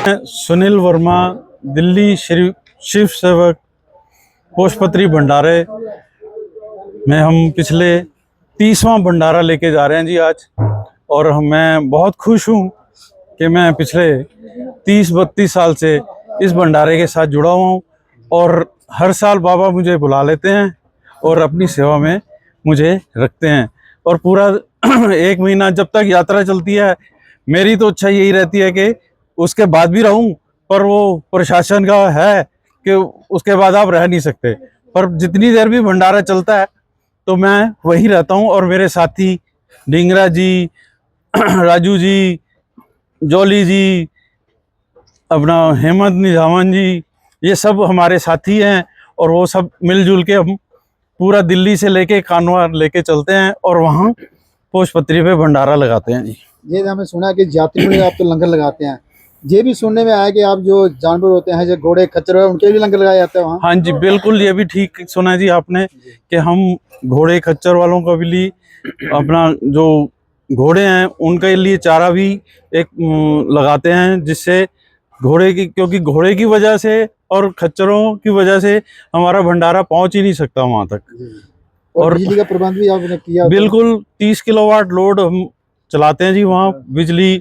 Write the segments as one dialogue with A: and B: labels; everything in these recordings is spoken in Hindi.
A: सुनील वर्मा, दिल्ली शिव सेवक पोषपत्री भंडारे में हम पिछले 30वां भंडारा लेके जा रहे हैं जी आज। और मैं बहुत खुश हूँ कि मैं पिछले 30-32 साल से इस भंडारे के साथ जुड़ा हुआ हूँ और हर साल बाबा मुझे बुला लेते हैं और अपनी सेवा में मुझे रखते हैं। और पूरा 1 महीना जब तक यात्रा चलती है, मेरी तो इच्छा यही रहती है कि उसके बाद भी रहूं, पर वो प्रशासन का है कि उसके बाद आप रह नहीं सकते। पर जितनी देर भी भंडारा चलता है तो मैं वहीं रहता हूं। और मेरे साथी ढींगरा जी, राजू जी, जॉली जी, अपना हेमंत निजामन जी, ये सब हमारे साथी हैं। और वो सब मिलजुल के हम पूरा दिल्ली से लेके कानवा लेके चलते हैं और वहाँ पोषपत्री पे भंडारा लगाते हैं जी।
B: ये हमने सुना कि यात्रियों में आप तो लंगर लगाते हैं। ये भी सुनने में आया कि आप जो जानवर होते हैं, जो घोड़े खच्चर, उनके भी लंगर लगाए जाते हैं वहाँ।
A: हाँ जी, बिल्कुल, ये भी ठीक सुना जी आपने कि हम घोड़े खच्चर वालों का भी लिए, अपना जो घोड़े हैं उनके लिए चारा भी एक लगाते हैं, जिससे घोड़े की, क्योंकि घोड़े की वजह से और खच्चरों की वजह से हमारा भंडारा पहुंच ही नहीं सकता वहां तक।
B: और बिजली का प्रबंध भी आपने किया?
A: बिल्कुल, 30 किलोवाट लोड हम चलाते हैं जी वहाँ। बिजली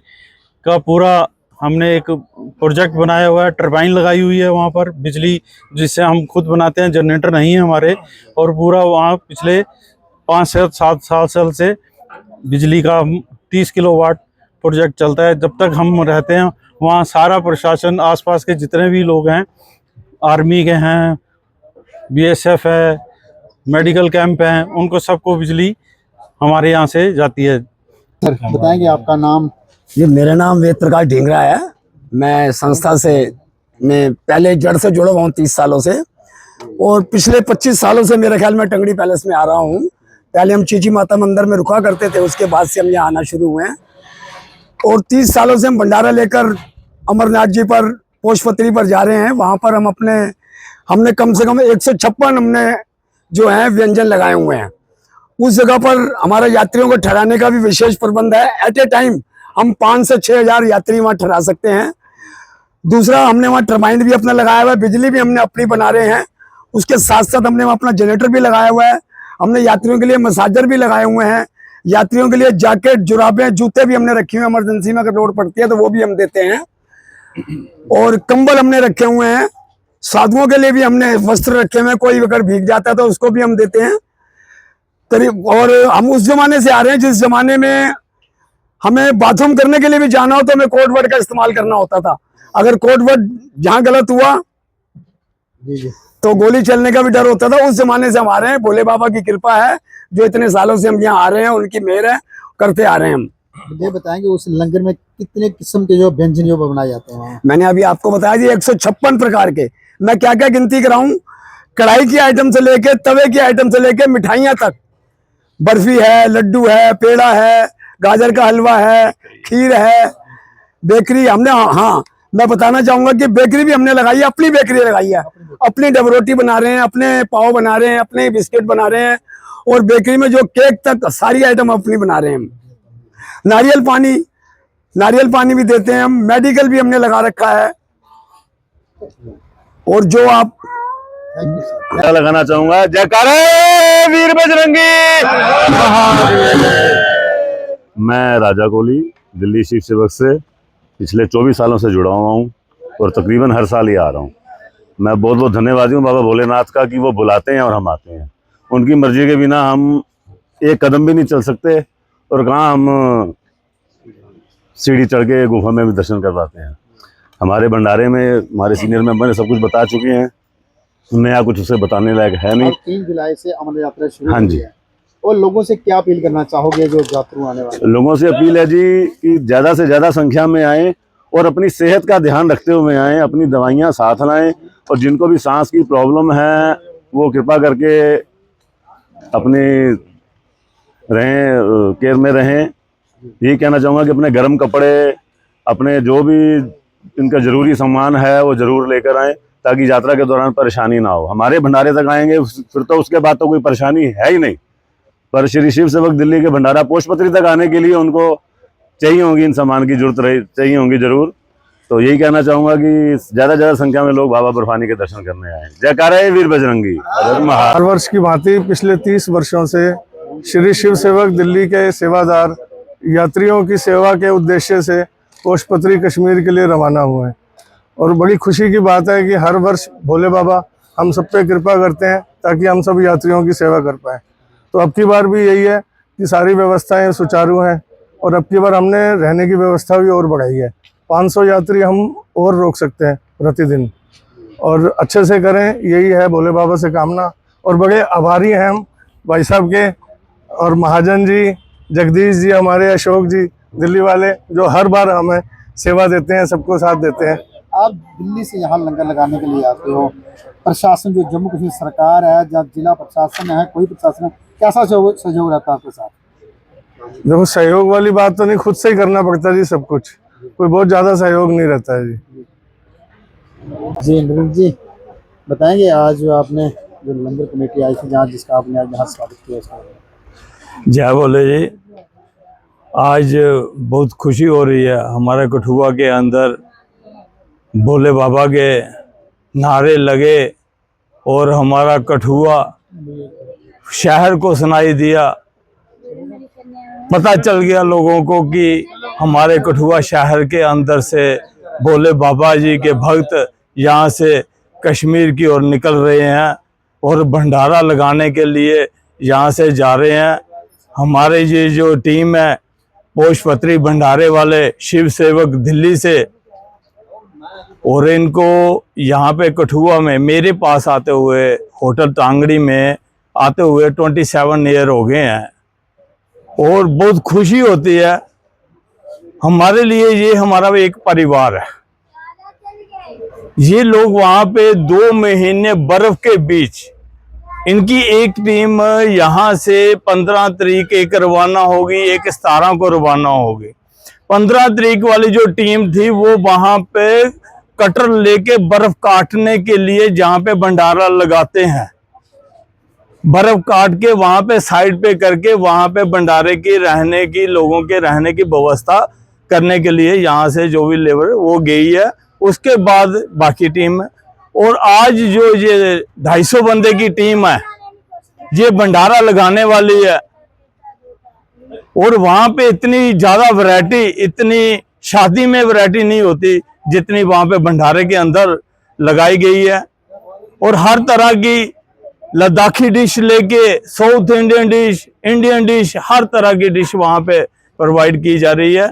A: का पूरा हमने एक प्रोजेक्ट बनाया हुआ है, टरबाइन लगाई हुई है वहाँ पर बिजली, जिससे हम खुद बनाते हैं, जनरेटर नहीं है हमारे। और पूरा वहाँ पिछले 5 से 7 साल से बिजली का 30 किलोवाट प्रोजेक्ट चलता है। जब तक हम रहते हैं वहाँ सारा प्रशासन, आसपास के जितने भी लोग हैं, आर्मी के हैं, BSF है, मेडिकल कैंप हैं, उनको सबको बिजली हमारे यहाँ से जाती है।
B: सर बताएंगे आपका नाम?
C: जी, मेरा नाम वेद प्रकाश ढींगरा है। मैं संस्था से मैं पहले जड़ से जुड़ा हुआ हूँ 30 सालों से, और पिछले 25 सालों से मेरे ख्याल में टंगड़ी पैलेस में आ रहा हूँ। पहले हम चीची माता मंदिर में रुका करते थे, उसके बाद से हम यहाँ आना शुरू हुए हैं। और 30 सालों से हम भंडारा लेकर अमरनाथ जी पर, पोषपत्री पर जा रहे हैं। वहाँ पर हमने कम से कम 156 हमने जो है व्यंजन लगाए हुए हैं। उस जगह पर हमारे यात्रियों को ठहराने का भी विशेष प्रबंध है। एट ए टाइम हम 5 से 6 हजार यात्री वहाँ ठहरा सकते हैं। दूसरा, हमने वहाँ टरबाइन भी अपना लगाया हुआ है, बिजली भी हमने अपनी बना रहे हैं। उसके साथ साथ हमने वहाँ अपना जनरेटर भी लगाया हुआ है। हमने यात्रियों के लिए मसाजर भी लगाए हुए हैं। यात्रियों के लिए जैकेट, जुराबें, जूते भी हमने रखे हुए हैं। इमरजेंसी में अगर लोड पड़ती है तो वो भी हम देते हैं। और कंबल हमने रखे हुए हैं। साधुओं के लिए भी हमने वस्त्र रखे हुए हैं, कोई अगर भीग जाता है तो उसको भी हम देते हैं। और हम उस जमाने से आ रहे हैं जिस जमाने में हमें बाथरूम करने के लिए भी जाना हो तो हमें कोड वर्ड का इस्तेमाल करना होता था। अगर कोड वर्ड जहां गलत हुआ तो गोली चलने का भी डर होता था। उस जमाने से हम आ रहे हैं। भोले बाबा की कृपा है, जो इतने सालों से हम यहाँ आ रहे हैं, उनकी मेहर है, करते आ रहे हैं हम।
B: ये बताएंगे उस लंगर में कितने किस्म के जो व्यंजन जो बनाए जाते हैं?
C: मैंने अभी आपको बताया जी 156 प्रकार के। मैं क्या क्या गिनती कराऊं? कढ़ाई की आइटम से लेके, तवे की आइटम से लेके, मिठाइयां तक, बर्फी है, लड्डू है, पेड़ा है, गाजर का हलवा है, खीर है, बेकरी हमने, हाँ मैं बताना चाहूंगा कि बेकरी भी हमने लगाई है, अपनी बेकरी लगाई है। अपनी डबरोटी बना रहे हैं, अपने पाव बना रहे हैं, अपने बिस्किट बना रहे हैं, और बेकरी में जो केक तक सारी आइटम अपनी बना रहे हैं। नारियल पानी भी देते हैं हम। मेडिकल भी हमने लगा रखा है। और जो आप
D: लगाना चाहूंगा, जयकारे वीर बजरंगी। मैं राजा कोहली, दिल्ली शिव सेवक से पिछले 24 सालों से जुड़ा हुआ हूँ और तकरीबन हर साल ही आ रहा हूँ। मैं बहुत बहुत धन्यवादी हूँ बाबा भोलेनाथ का कि वो बुलाते हैं और हम आते हैं। उनकी मर्जी के बिना हम एक कदम भी नहीं चल सकते, और कहाँ हम सीढ़ी चढ़ के गुफा में भी दर्शन कर पाते हैं। हमारे भंडारे में हमारे सीनियर मेंबर ने सब कुछ बता चुके हैं, नया कुछ उसे बताने लायक है नहीं।
B: 3 जुलाई से अमर यात्रा शुरू
D: हाँ जी।
B: है, और लोगों से क्या अपील करना चाहोगे जो यात्रु आने वाले?
D: लोगों से अपील है जी कि ज़्यादा से ज़्यादा संख्या में आएँ और अपनी सेहत का ध्यान रखते हुए आएँ, अपनी दवाइयाँ साथ लाएँ। और जिनको भी सांस की प्रॉब्लम है वो कृपा करके अपने रहें, केयर में रहें। यही कहना चाहूँगा कि अपने गर्म कपड़े, अपने जो भी इनका ज़रूरी सामान है वो ज़रूर लेकर आएँ, ताकि यात्रा के दौरान परेशानी ना हो। हमारे भंडारे तक आएंगे फिर तो उसके बाद तो कोई परेशानी है ही नहीं, पर श्री शिव सेवक दिल्ली के भंडारा पोषपत्री तक आने के लिए उनको चाहिए होगी, इन सामान की जरूरत चाहिए होगी जरूर। तो यही कहना चाहूंगा कि ज्यादा ज्यादा संख्या में लोग बाबा बर्फानी के दर्शन करने आए। जयकारा है वीर बजरंगी।
E: हर वर्ष की भांति पिछले 30 वर्षों से श्री शिव सेवक दिल्ली के सेवादार यात्रियों की सेवा के उद्देश्य से पोशपत्री कश्मीर के लिए रवाना हुए हैं। और बड़ी खुशी की बात है कि हर वर्ष भोले बाबा हम सब पे कृपा करते हैं ताकि हम सब यात्रियों की सेवा कर पाएँ। तो अब की बार भी यही है कि सारी व्यवस्थाएं सुचारू हैं और अब की बार हमने रहने की व्यवस्था भी और बढ़ाई है। 500 यात्री हम और रोक सकते हैं प्रतिदिन, और अच्छे से करें, यही है भोले बाबा से कामना। और बड़े आभारी हैं हम भाई साहब के और महाजन जी, जगदीश जी, हमारे अशोक जी दिल्ली वाले, जो हर बार हमें सेवा देते हैं, सबको साथ देते हैं।
B: आप दिल्ली से यहाँ लंगर लगाने के लिए आते हो, प्रशासन जो जम्मू कश्मीर सरकार है या जिला प्रशासन है, कोई प्रशासन है, कैसा सहयोग रहता है आपके साथ?
E: देखो, सहयोग वाली बात तो नहीं, खुद से ही करना पड़ता जी सब कुछ, कोई बहुत ज़्यादा सहयोग नहीं रहता है जी।
B: जी नरेंद्र जी, बताएंगे आज जो आपने जो लंगर कमेटी आई थी जहाँ, जिसका आपने आज यहाँ स्वागत किया उसका?
A: जय बोले जी। आज बहुत खुशी हो रही है। हमारे कठुआ के अंदर भोले बाबा के नारे लगे और हमारा कठुआ शहर को सुनाई दिया। पता चल गया लोगों को कि हमारे कठुआ शहर के अंदर से भोले बाबा जी के भक्त यहाँ से कश्मीर की ओर निकल रहे हैं और भंडारा लगाने के लिए यहाँ से जा रहे हैं। हमारे ये जो टीम है पोशपत्री भंडारे वाले शिव सेवक दिल्ली से, और इनको यहाँ पे कठुआ में मेरे पास आते हुए, होटल टांगड़ी में आते हुए 27 ईयर हो गए हैं। और बहुत खुशी होती है हमारे लिए। ये हमारा एक परिवार है। ये लोग वहाँ पे 2 महीने बर्फ के बीच, इनकी एक टीम यहाँ से 15 तारीख एक रवाना होगी, एक 17 को रवाना होगी। 15 तारीख वाली जो टीम थी वो वहाँ पे कटर लेके बर्फ काटने के लिए, जहाँ पे भंडारा लगाते हैं, बर्फ काट के वहाँ पे साइड पे करके वहाँ पे भंडारे की रहने की, लोगों के रहने की व्यवस्था करने के लिए यहाँ से जो भी लेबर वो गई है। उसके बाद बाकी टीम है। और आज जो ये 250 बंदे की टीम है, ये भंडारा लगाने वाली है। और वहाँ पे इतनी ज़्यादा वैरायटी, इतनी शादी में वैरायटी नहीं होती जितनी वहाँ पे भंडारे के अंदर लगाई गई है। और हर तरह की लद्दाखी डिश लेके south Indian dish, Indian dish, हर तरह की डिश वहाँ पे प्रोवाइड की जा रही है।